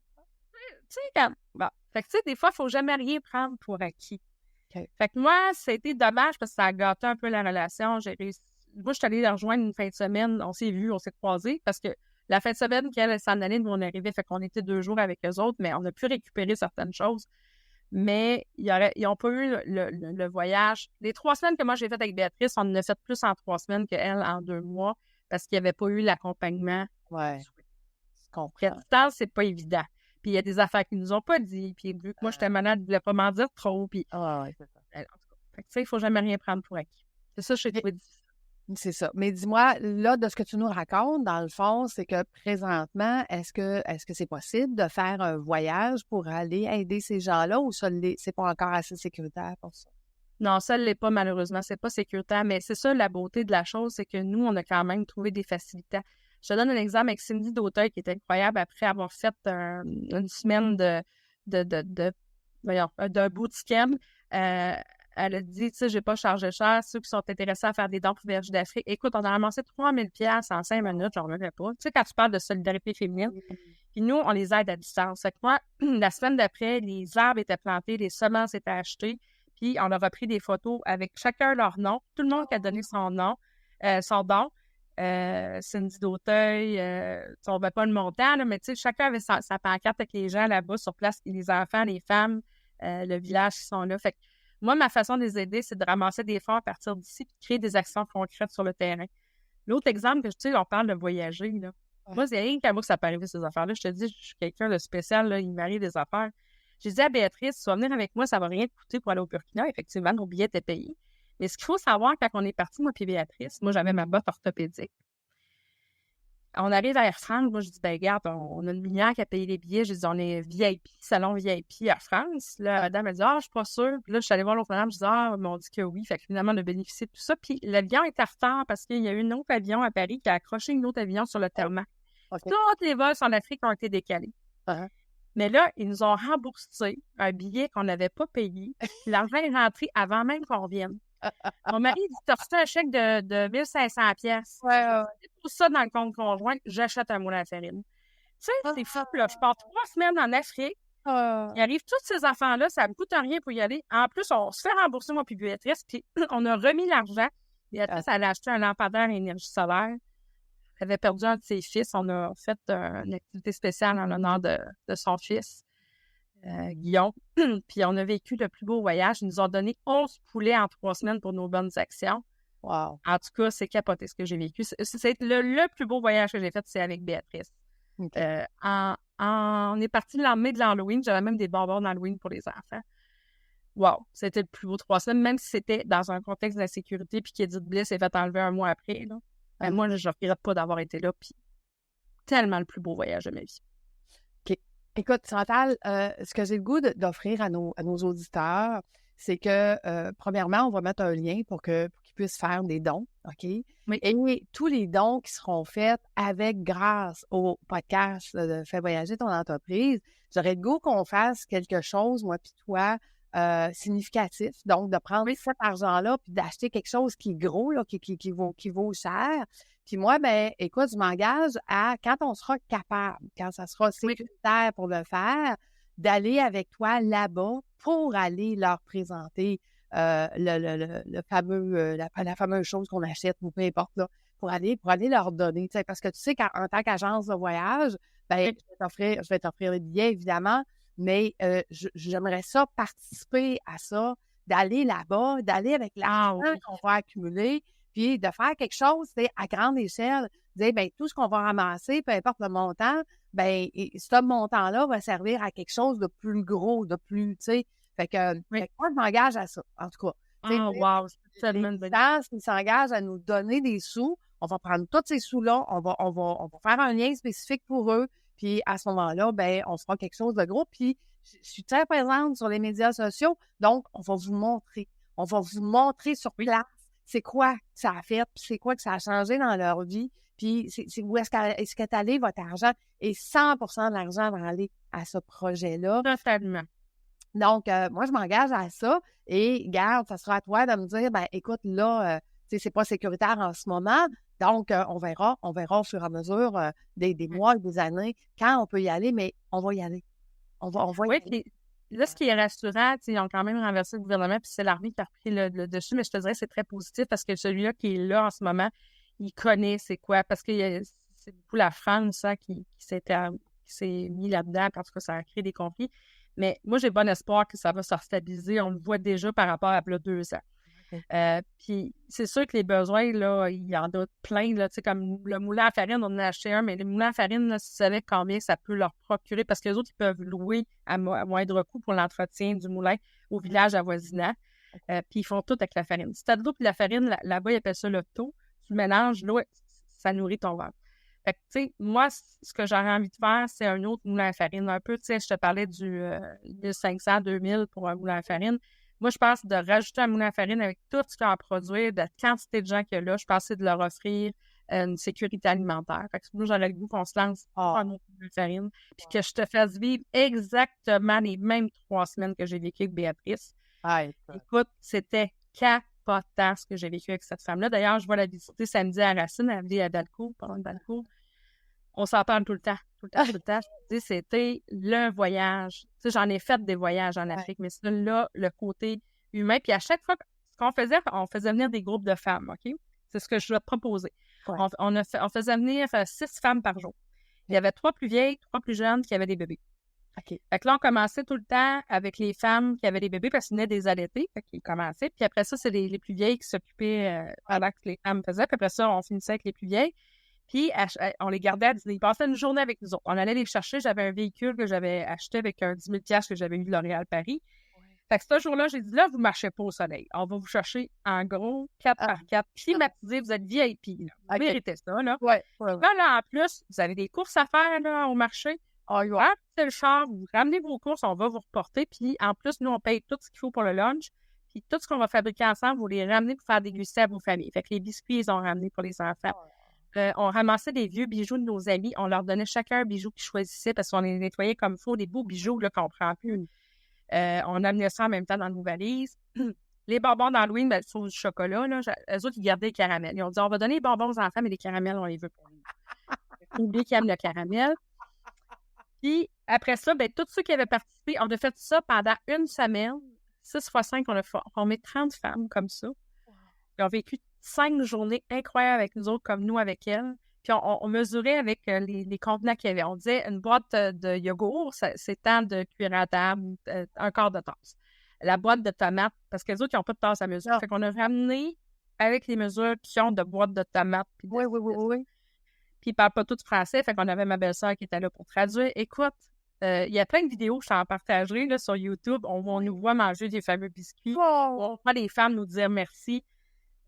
Tu sais, quand... Bon. Fait que, tu sais, des fois, il ne faut jamais rien prendre pour acquis. Okay. Fait que moi, ça a été dommage parce que ça a gâté un peu la relation. J'ai réussi... Moi, je suis allée la rejoindre une fin de semaine. On s'est vus, on s'est croisés parce que la fin de semaine qu'elle s'en allait, nous, on arrivait. Fait qu'on était 2 jours avec eux autres, mais on a pu récupérer certaines choses. Mais ils n'ont pas eu le voyage. Les 3 semaines que moi, j'ai faites avec Béatrice, on en a fait plus en 3 semaines qu'elle en 2 mois parce qu'il n'y avait pas eu l'accompagnement. Ouais. Je comprends. Le temps, c'est pas évident. Puis il y a des affaires qu'ils nous ont pas dit. Puis vu que moi, j'étais malade, ils ne voulaient pas m'en dire trop. Puis... ouais, c'est ça. En tout cas, fait que, tu sais, il ne faut jamais rien prendre pour acquis. C'est ça, je suis trouvé difficile. C'est ça. Mais dis-moi, là, de ce que tu nous racontes, dans le fond, c'est que présentement, est-ce que c'est possible de faire un voyage pour aller aider ces gens-là ou ça c'est pas encore assez sécuritaire pour ça? Non, ça ne l'est pas, malheureusement. C'est pas sécuritaire. Mais c'est ça, la beauté de la chose, c'est que nous, on a quand même trouvé des facilités. Je te donne un exemple avec Cindy d'Auteuil qui est incroyable après avoir fait une semaine d'un bootcamp. Elle a dit, tu sais, j'ai pas chargé cher. Ceux qui sont intéressés à faire des dons pour Vierge d'Afrique, écoute, on a ramassé 3000 $, en 5 minutes, j'en reviendrai pas. Tu sais, quand tu parles de solidarité féminine, puis nous, on les aide à distance. Fait que moi, la semaine d'après, les arbres étaient plantés, les semences étaient achetées, puis on a repris des photos avec chacun leur nom, tout le monde qui a donné son nom, son don. Cindy d'Auteuil, on ne va pas le montant, là, mais tu sais, chacun avait sa pancarte avec les gens là-bas sur place, les enfants, les femmes, le village qui sont là. Fait que moi, ma façon de les aider, c'est de ramasser des fonds à partir d'ici et de créer des actions concrètes sur le terrain. L'autre exemple, que tu sais, on parle de voyager, là. Ouais. Moi, c'est rien qu'à moi que ça peut arriver, ces affaires-là. Je te dis, je suis quelqu'un de spécial, là, il m'arrive des affaires. J'ai dit à Béatrice, tu vas venir avec moi, ça va rien te coûter pour aller au Burkina. Effectivement, nos billets étaient payés. Mais ce qu'il faut savoir, quand on est parti, moi et Béatrice, moi, j'avais ma botte orthopédique. On arrive à Air France. Moi, je dis, ben regarde, on a une lumière qui a payé les billets. Je dis, on est VIP, salon VIP Air France. Là, la madame, elle dit, je suis pas sûre. Puis là, je suis allée voir l'autre madame, je dis, mais on dit que oui. Fait que finalement, on a bénéficié de tout ça. Puis l'avion est en retard parce qu'il y a eu un autre avion à Paris qui a accroché un autre avion sur le tarmac. Okay. Tous les vols en Afrique ont été décalés. Uh-huh. Mais là, ils nous ont remboursé un billet qu'on n'avait pas payé. L'argent est rentré avant même qu'on revienne. Mon mari dit, t'as reçu un chèque de 1500 $. Ouais. Tout ça dans le compte conjoint, j'achète un moulin à farine. Tu sais, c'est fou, là. Je pars 3 semaines en Afrique. Il arrive tous ces enfants-là, ça me coûte rien pour y aller. En plus, on se fait rembourser, moi, puis Béatrice, puis on a remis l'argent. Béatrice, elle a acheté un lampadaire à énergie solaire. Elle avait perdu un de ses fils. On a fait une activité spéciale en l'honneur de son fils. Guillaume. Puis on a vécu le plus beau voyage. Ils nous ont donné 11 poulets en 3 semaines pour nos bonnes actions. Wow. En tout cas, c'est capoté ce que j'ai vécu. C'est le plus beau voyage que j'ai fait, c'est avec Béatrice. Okay. On est parti le lendemain de l'Halloween. J'avais même des bonbons d'Halloween pour les enfants. Wow, c'était le plus beau 3 semaines, même si c'était dans un contexte d'insécurité, puis qu'Edith Bliss s'est fait enlever un mois après. Là. Ben, moi, je ne regrette pas d'avoir été là, puis tellement le plus beau voyage de ma vie. OK. Écoute, Chantal, ce que j'ai le goût d'offrir à nos auditeurs, c'est que, premièrement, on va mettre un lien pour qu'ils puissent faire des dons, OK? Oui. Et tous les dons qui seront faits grâce au podcast de Fais voyager ton entreprise, j'aurais le goût qu'on fasse quelque chose, moi puis toi, significatif. Donc, de prendre cet argent-là puis d'acheter quelque chose qui est gros, là, qui vaut cher. Puis moi, ben, écoute, je m'engage à, quand on sera capable, quand ça sera sécuritaire pour le faire, d'aller avec toi là-bas pour aller leur présenter le fameux, la fameuse chose qu'on achète ou peu importe, là, pour aller leur donner. Parce que tu sais qu'en tant qu'agence de voyage, ben, je vais t'offrir les billets, évidemment, mais j'aimerais ça participer à ça, d'aller là-bas, d'aller avec l'argent qu'on va accumuler, puis de faire quelque chose, à grande échelle, dire, ben tout ce qu'on va ramasser, peu importe le montant, ben ce montant-là va servir à quelque chose de plus gros, de plus, tu sais. Fait que moi, je m'engage à ça, en tout cas. Wow, c'est tellement une bonne idée. Qui s'engagent à nous donner des sous, on va prendre tous ces sous-là, on va faire un lien spécifique pour eux, puis à ce moment-là, ben on fera quelque chose de gros. Puis je suis très présente sur les médias sociaux, donc on va vous montrer. On va vous montrer sur place c'est quoi que ça a fait, puis c'est quoi que ça a changé dans leur vie, puis c'est où est-ce qu'est allé votre argent, et 100% de l'argent va aller à ce projet-là. Totalement. Donc, moi, je m'engage à ça, et garde, ça sera à toi de me dire, ben écoute, là, c'est pas sécuritaire en ce moment, donc on verra au fur et à mesure des mois et des années quand on peut y aller, mais on va y aller. On va y aller. Puis là, ce qui est rassurant, ils ont quand même renversé le gouvernement, puis c'est l'armée qui a repris le dessus, mais je te dirais que c'est très positif parce que celui-là qui est là en ce moment, il connaît c'est quoi, parce que c'est beaucoup la France qui s'est mis là-dedans, parce que ça a créé des conflits. Mais moi, j'ai bon espoir que ça va se stabiliser. On le voit déjà par rapport à 2 ans. Puis c'est sûr que les besoins, là, il y en a plein, là, tu sais, comme le moulin à farine, on en a acheté un, mais le moulin à farine, là, si tu savais combien ça peut leur procurer, parce que les autres, ils peuvent louer à moindre coût pour l'entretien du moulin au village avoisinant. Puis ils font tout avec la farine. Si tu as de l'eau puis la farine, là-bas, ils appellent ça le taux. Tu le mélanges, l'eau, ça nourrit ton ventre. Fait que, tu sais, moi, ce que j'aurais envie de faire, c'est un autre moulin à farine. Un peu, tu sais, je te parlais du 1500, 2000 pour un moulin à farine. Moi, je pense de rajouter un moulin à farine avec tout ce qu'il y a à produire, de la quantité de gens qu'il y a là. Je pensais de leur offrir une sécurité alimentaire. Fait que moi, j'aurais le goût qu'on se lance un autre moulin à farine, puis que je te fasse vivre exactement les mêmes 3 semaines que j'ai vécu avec Béatrice. Écoute, c'était capotant ce que j'ai vécu avec cette femme-là. D'ailleurs, je vais la visiter samedi à Racine, elle vit à Valcourt, pendant Valcourt. On s'en parle tout le temps. Je te dis, c'était le voyage. Tu sais, j'en ai fait des voyages en Afrique, mais c'est là, le côté humain. Puis à chaque fois, ce qu'on faisait, on faisait venir des groupes de femmes, OK? C'est ce que je dois te proposer. Ouais. On faisait venir 6 femmes par jour. Il y avait 3 plus vieilles, 3 plus jeunes qui avaient des bébés. OK. Fait que là, on commençait tout le temps avec les femmes qui avaient des bébés parce qu'ils venaient des allaités. Fait qu'ils commençaient. Puis après ça, c'est les plus vieilles qui s'occupaient pendant que les femmes faisaient. Puis après ça, on finissait avec les plus vieilles. Puis, on les gardait à Disney. Ils passaient une journée avec nous autres. On allait les chercher. J'avais un véhicule que j'avais acheté avec un 10 000 $ que j'avais eu de L'Oréal Paris. Ouais. Fait que ce jour-là, j'ai dit, là, vous ne marchez pas au soleil. On va vous chercher en gros 4 par 4. Climatisé, vous êtes VIP. Là. Vous méritez ça, là. Ouais. Là, en plus, vous avez des courses à faire là, au marché. C'est le char, vous ramenez vos courses, on va vous reporter. Puis, en plus, nous, on paye tout ce qu'il faut pour le lunch. Puis, tout ce qu'on va fabriquer ensemble, vous les ramenez pour faire déguster à vos familles. Fait que les biscuits, ils ont ramené pour les enfants. On ramassait des vieux bijoux de nos amis. On leur donnait chacun un bijou qu'ils choisissaient parce qu'on les nettoyait comme il faut, des beaux bijoux là, qu'on ne prend plus. On amenait ça en même temps dans nos valises. Les bonbons d'Halloween, ben, sauce du chocolat, là, eux autres, ils gardaient les caramels. Ils ont dit, on va donner les bonbons aux enfants, mais les caramels, on les veut pour nous. Faut oublier qu'ils aiment le caramel. Puis, après ça, ben, tous ceux qui avaient participé, on a fait ça pendant 1 semaine. 6 x 5, on a formé 30 femmes comme ça. Ils ont vécu 5 journées incroyables avec nous autres, comme nous avec elles. Puis on mesurait avec les contenants qu'il y avait. On disait une boîte de yogourt, c'est tant de cuillères à table, un quart de tasse. La boîte de tomates, parce que les autres, ils n'ont pas de tasse à mesure. Fait qu'on a ramené avec les mesures qui ont de boîtes de tomates. Oui. Puis ils ne parlent pas tous français, fait qu'on avait ma belle-sœur qui était là pour traduire. Écoute, il y a plein de vidéos que je t'en partagerai là, sur YouTube. On nous voit manger des fameux biscuits. On voit les femmes nous dire merci.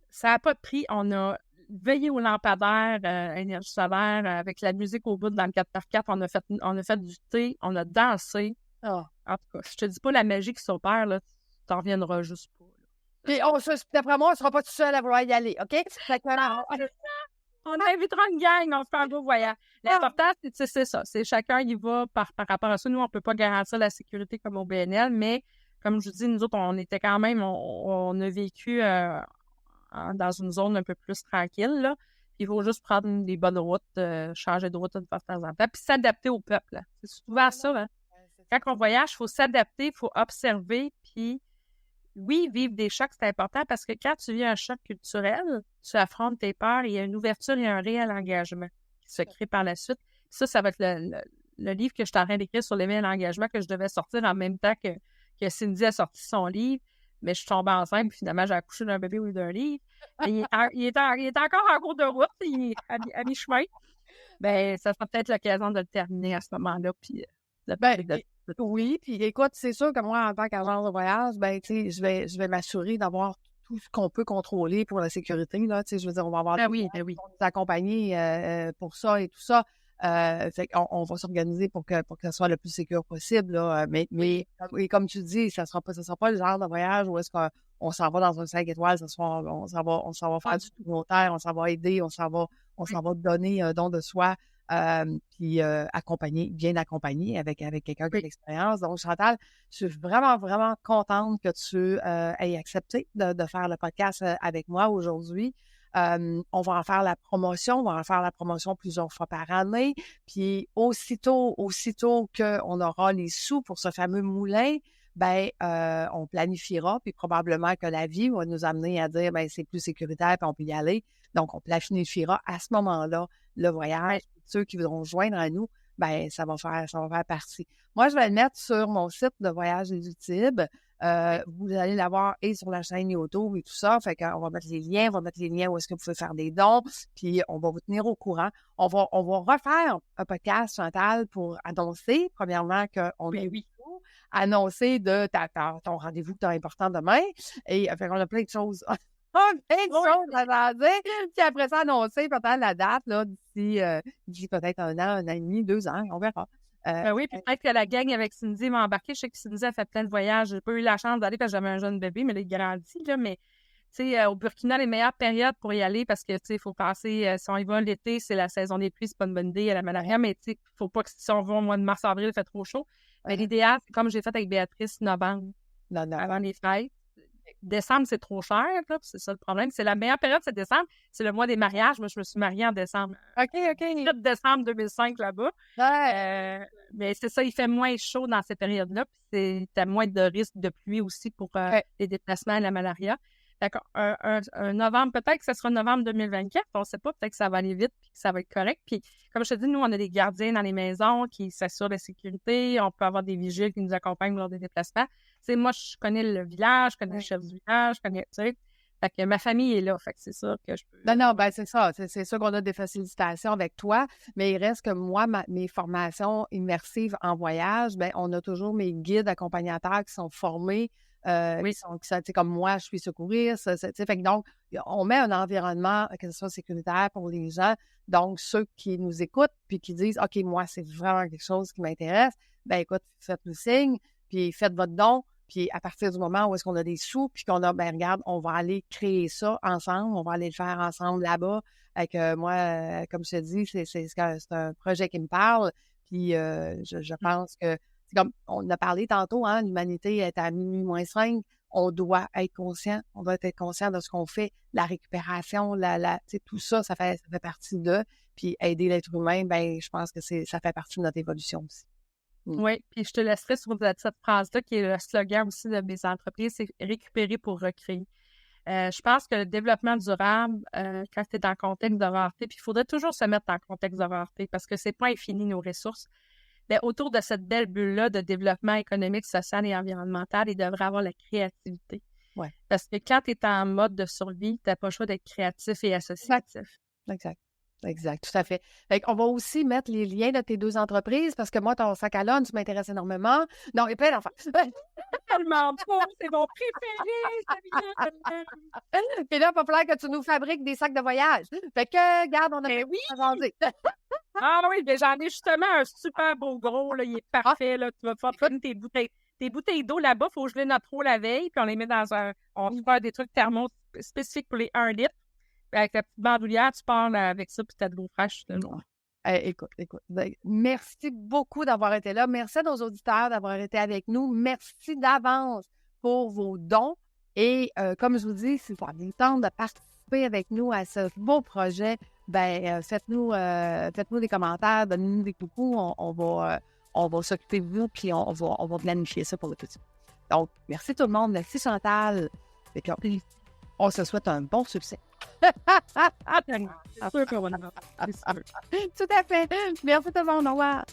Ça n'a pas de prix. On a veillé au lampadaire, énergie solaire, avec la musique au bout dans le 4x4. On a fait du thé, on a dansé. En tout cas, je te dis pas la magie qui s'opère, là, tu t'en reviendras juste pas. Puis d'après moi, on ne sera pas tout seul à vouloir y aller, OK? On invitera une gang, on se fait un beau voyage. L'important, c'est ça. C'est chacun y va par rapport à ça. Nous, on ne peut pas garantir la sécurité comme au BNL, mais comme je vous dis, nous autres, on était quand même, on a vécu dans une zone un peu plus tranquille, là. Il faut juste prendre des bonnes routes, changer de route une fois de temps en temps, puis s'adapter au peuple, là. C'est souvent ça, hein. Quand on voyage, il faut s'adapter, il faut observer, puis oui, vivre des chocs, c'est important parce que quand tu vis un choc culturel, tu affrontes tes peurs, il y a une ouverture et un réel engagement qui se crée par la suite. Ça va être le livre que je suis en train d'écrire sur l'éveil à l'engagement que je devais sortir en même temps que Cindy a sorti son livre. Mais je suis tombée enceinte, puis finalement, j'ai accouché d'un bébé ou d'un livre. Il est encore en cours de route, il est à mi-chemin. Ben, ça sera peut-être l'occasion de le terminer à ce moment-là, puis oui, puis écoute, c'est sûr que moi, en tant qu'agent de voyage, ben, tu sais, je vais m'assurer d'avoir tout ce qu'on peut contrôler pour la sécurité, là, tu sais, je veux dire, on va avoir oui. nous accompagner pour ça et tout ça. Fait qu'on va s'organiser pour que ça soit le plus sécure possible, là. Mais et comme tu dis, ça sera pas le genre de voyage où est-ce qu'on s'en va dans un 5 étoiles ce soir, on s'en va faire du communautaire, on s'en va aider, on s'en va donner un don de soi. Puis bien accompagné avec quelqu'un qui a de l'expérience. Donc, Chantal, je suis vraiment, vraiment contente que tu aies accepté de faire le podcast avec moi aujourd'hui. On va en faire la promotion plusieurs fois par année. Puis aussitôt qu'on aura les sous pour ce fameux moulin, ben on planifiera, puis probablement que la vie va nous amener à dire ben c'est plus sécuritaire, puis on peut y aller. Donc, on planifiera à ce moment-là le voyage. Ceux qui voudront joindre à nous, ben ça va faire partie. Moi, je vais le mettre sur mon site de Voyage des Utibes. Vous allez l'avoir et sur la chaîne YouTube et tout ça. Fait qu'on va mettre les liens, où est-ce que vous pouvez faire des dons, puis on va vous tenir au courant. On va refaire un podcast, Chantal, pour annoncer, premièrement, qu'on a annoncer de ton rendez-vous que tu as important demain. Et fait qu'on a plein de choses. Plein de choses à dire. Puis après ça, annoncer peut-être la date là, d'ici peut-être 1 an, 1 an et demi, 2 ans, on verra. Oui, puis peut-être que la gang avec Cindy m'a embarqué. Je sais que Cindy a fait plein de voyages. J'ai pas eu la chance d'aller parce que j'avais un jeune bébé, mais là, il grandit, là. Mais, tu sais, au Burkina, les meilleures périodes pour y aller parce que, tu sais, il faut penser, si on y va l'été, c'est la saison des pluies, c'est pas une bonne idée à la malaria, mais, tu sais, faut pas que si on va au mois de mars-avril, il fait trop chaud. Mais l'idéal, c'est comme j'ai fait avec Béatrice, novembre, avant les fêtes. Décembre, c'est trop cher, là, c'est ça le problème. C'est la meilleure période, c'est décembre. C'est le mois des mariages. Moi, je me suis mariée en décembre. OK. 4 décembre 2005, là-bas. Ouais. Mais c'est ça, il fait moins chaud dans ces périodes-là. Puis t'as moins de risque de pluie aussi pour les déplacements et la malaria. D'accord. Un novembre, peut-être que ce sera novembre 2024. On ne sait pas, peut-être que ça va aller vite puis que ça va être correct. Puis, comme je te dis, nous, on a des gardiens dans les maisons qui s'assurent de la sécurité. On peut avoir des vigiles qui nous accompagnent lors des déplacements. Tu sais, moi, je connais le village, je connais le chef du village, je connais, tu sais. Fait que ma famille est là. Fait que c'est sûr que je peux. Non, ben c'est ça. C'est sûr qu'on a des facilitations avec toi, mais il reste que moi, mes formations immersives en voyage, ben on a toujours mes guides accompagnateurs qui sont formés. Comme moi, je suis secouriste. Fait que donc, on met un environnement que ce soit sécuritaire pour les gens. Donc, ceux qui nous écoutent puis qui disent OK, moi, c'est vraiment quelque chose qui m'intéresse, ben écoute, faites-nous signe, puis faites votre don. Puis à partir du moment où est-ce qu'on a des sous, puis qu'on a, ben regarde, on va aller créer ça ensemble, on va aller le faire ensemble là-bas. Avec moi, comme je te dis, c'est un projet qui me parle. Puis je pense que c'est comme on a parlé tantôt, hein, l'humanité est à minuit moins 5. On doit être conscient de ce qu'on fait, la récupération, tout ça, ça fait partie de. Puis aider l'être humain, ben je pense que ça fait partie de notre évolution aussi. Oui, puis je te laisserai sur cette phrase-là qui est le slogan aussi de mes entreprises, c'est récupérer pour recréer. Je pense que le développement durable, quand tu es dans le contexte de rareté, puis il faudrait toujours se mettre dans le contexte de rareté parce que c'est pas infini nos ressources. Mais autour de cette belle bulle-là de développement économique, social et environnemental, il devrait avoir la créativité. Ouais. Parce que quand tu es en mode de survie, tu n'as pas le choix d'être créatif et associatif. Exact, tout à fait. Fait qu'on va aussi mettre les liens de tes 2 entreprises parce que moi, ton sac à lunch m'intéresse énormément. Non, et plein d'enfants. Tellement beau, c'est mon préféré, Puis là, il va falloir que tu nous fabriques des sacs de voyage. Fait que, regarde, on a oui! à jaser. Ah oui, mais j'en ai justement un super beau gros, là, il est parfait, là. Tu vas pouvoir prendre tes bouteilles d'eau là-bas, il faut geler notre eau la veille, puis on les met dans on se fait des trucs thermos spécifiques pour les 1 litre. Puis avec la petite bandoulière, tu pars avec ça, puis tu as de l'eau fraîche. Écoute. Merci beaucoup d'avoir été là. Merci à nos auditeurs d'avoir été avec nous. Merci d'avance pour vos dons. Et comme je vous dis, si vous avez le temps de participer avec nous à ce beau projet, faites-nous des commentaires, donnez-nous des coucous. On va s'occuper de vous, puis on va planifier ça pour le petit. Donc, merci tout le monde. Merci Chantal. Et puis, on se souhaite un bon succès. C'est sûr qu'on va en avoir. Tout à fait. Merci tout le monde. Au revoir.